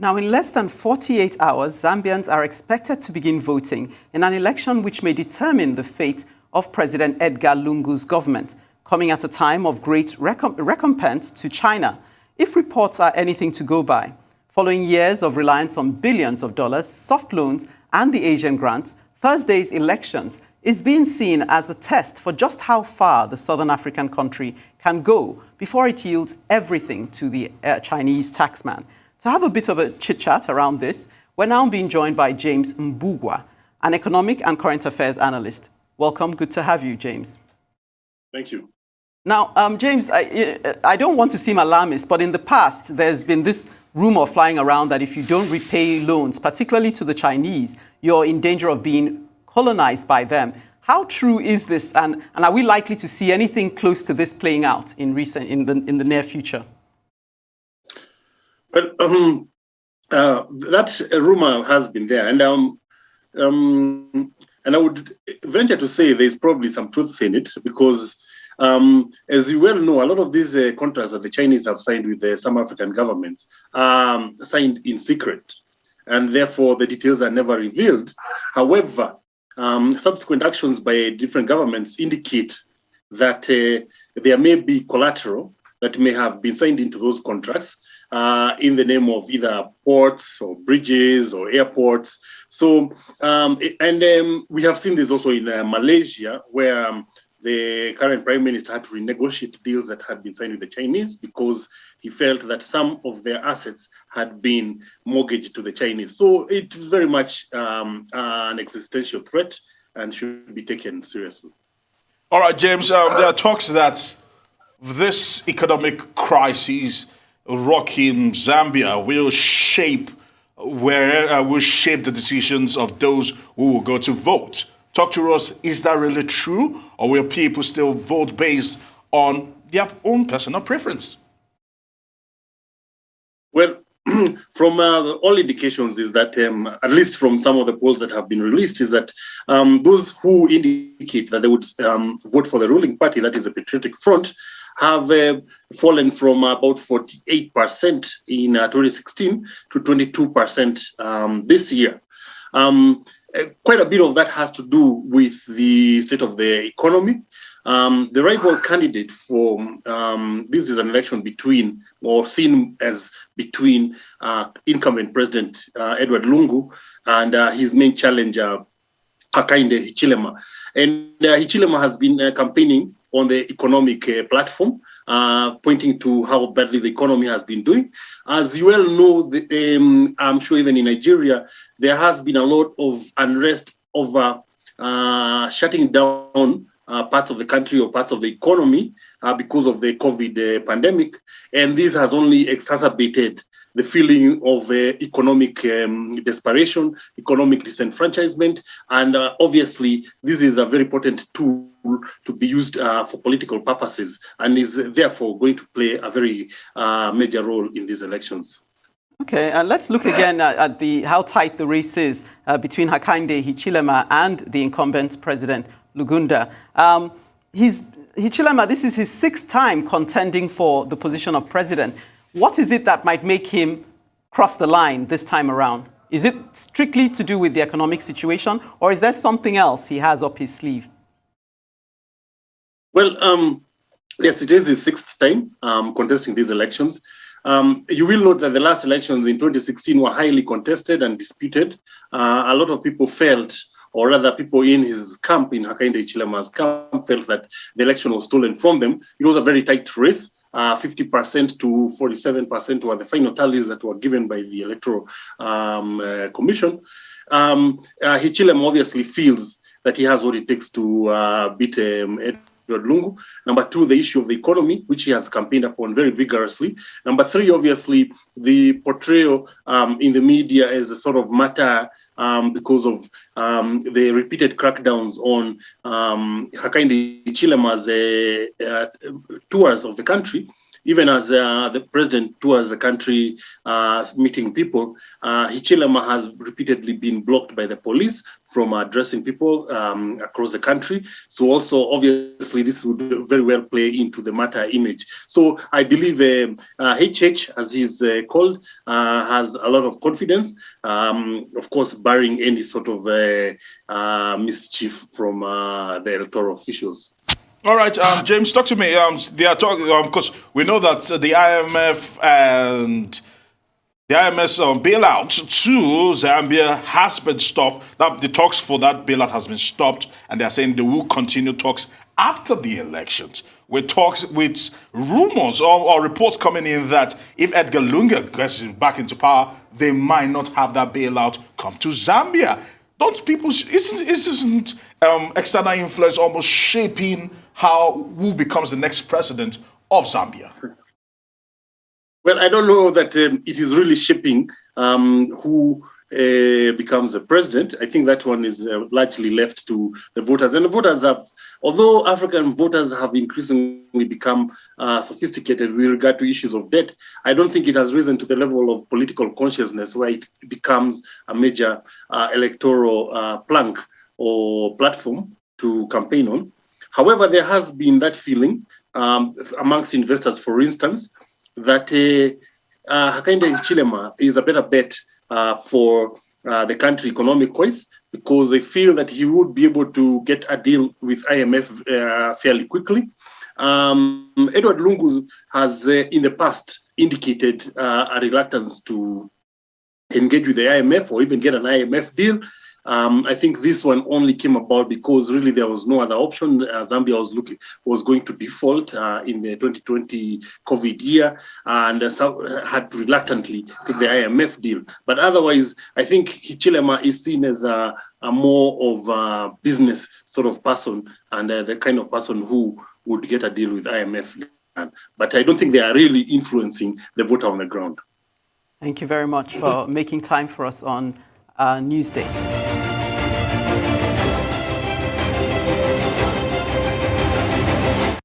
Now, in less than 48 hours, Zambians are expected to begin voting in an election which may determine the fate of President Edgar Lungu's government, coming at a time of great recompense to China, if reports are anything to go by. Following years of reliance on billions of dollars, soft loans, and the Asian grants, Thursday's elections is being seen as a test for just how far the Southern African country can go before it yields everything to the Chinese taxman. To have a bit of a chit-chat around this, we're now being joined by James Mbugua, an economic and current affairs analyst. Welcome. Good to have you, James. Thank you. Now, James, I don't want to seem alarmist, but in the past, there's been this rumor flying around that if you don't repay loans, particularly to the Chinese, you're in danger of being colonized by them. How true is this, and are we likely to see anything close to this playing out in the near future? Well, that rumor has been there, and I would venture to say there's probably some truth in it, because as you well know, a lot of these contracts that the Chinese have signed with some African governments are signed in secret, and therefore the details are never revealed. However, subsequent actions by different governments indicate that there may be collateral that may have been signed into those contracts in the name of either ports or bridges or airports. So, we have seen this also in Malaysia, where the current prime minister had to renegotiate deals that had been signed with the Chinese because he felt that some of their assets had been mortgaged to the Chinese. So it was very much an existential threat and should be taken seriously. All right, James, there are talks that this economic crisis rocking Zambia will shape the decisions of those who will go to vote. Talk to us, is that really true, or will people still vote based on their own personal preference? Well, from all indications is that, at least from some of the polls that have been released, is that those who indicate that they would vote for the ruling party, that is the Patriotic Front, have fallen from about 48% in 2016 to 22% this year. Quite a bit of that has to do with the state of the economy. The rival candidate for this is an election between, or seen as between, incumbent President Edward Lungu and his main challenger, Hakainde Hichilema. And Hichilema has been campaigning on the economic platform, pointing to how badly the economy has been doing. As you well know, I'm sure even in Nigeria, there has been a lot of unrest over shutting down parts of the country or parts of the economy because of the COVID pandemic. And this has only exacerbated the feeling of economic desperation, economic disenfranchisement. And obviously, this is a very potent tool to be used for political purposes, and is therefore going to play a very major role in these elections. Okay, let's look again at how tight the race is between Hakainde Hichilema and the incumbent President Lugunda. Hichilema, this is his 6th time contending for the position of president. What is it that might make him cross the line this time around? Is it strictly to do with the economic situation, or is there something else he has up his sleeve? Well, yes, it is his 6th time contesting these elections. You will note that the last elections in 2016 were highly contested and disputed. A lot of people felt, or rather people in his camp, in Hakainde Hichilema's camp, felt that the election was stolen from them. It was a very tight race. 50% to 47% were the final tallies that were given by the Electoral Commission. Hichilema obviously feels that he has what it takes to beat Edward Lungu. Number 2, the issue of the economy, which he has campaigned upon very vigorously. Number 3, obviously, the portrayal in the media as a sort of martyr because of the repeated crackdowns on Hakainde Hichilema's tours of the country. even as the president tours the country meeting people, Hichilema has repeatedly been blocked by the police from addressing people across the country. So also, obviously, this would very well play into the matter image. So I believe HH, as he's called, has a lot of confidence, of course, barring any sort of mischief from the electoral officials. All right, James, talk to me. They are talking because we know that the IMF and the IMS bailout to Zambia has been stopped. That the talks for that bailout has been stopped, and they are saying they will continue talks after the elections. With talks, with rumors or reports coming in that if Edgar Lungu gets back into power, they might not have that bailout come to Zambia. Don't people? Isn't external influence almost shaping who becomes the next president of Zambia? Well, I don't know that it is really shaping who becomes the president. I think that one is largely left to the voters. And the voters have, although African voters have increasingly become sophisticated with regard to issues of debt, I don't think it has risen to the level of political consciousness where it becomes a major electoral plank or platform to campaign on. However, there has been that feeling amongst investors, for instance, that Hakainde Hichilema is a better bet for the country economic-wise, because they feel that he would be able to get a deal with IMF fairly quickly. Edward Lungu has in the past indicated a reluctance to engage with the IMF or even get an IMF deal. I think this one only came about because really there was no other option. Zambia was going to default in the 2020 COVID year, and had to reluctantly take the IMF deal. But otherwise, I think Hichilema is seen as a more of a business sort of person, and the kind of person who would get a deal with IMF. But I don't think they are really influencing the voter on the ground. Thank you very much for making time for us on Newsday.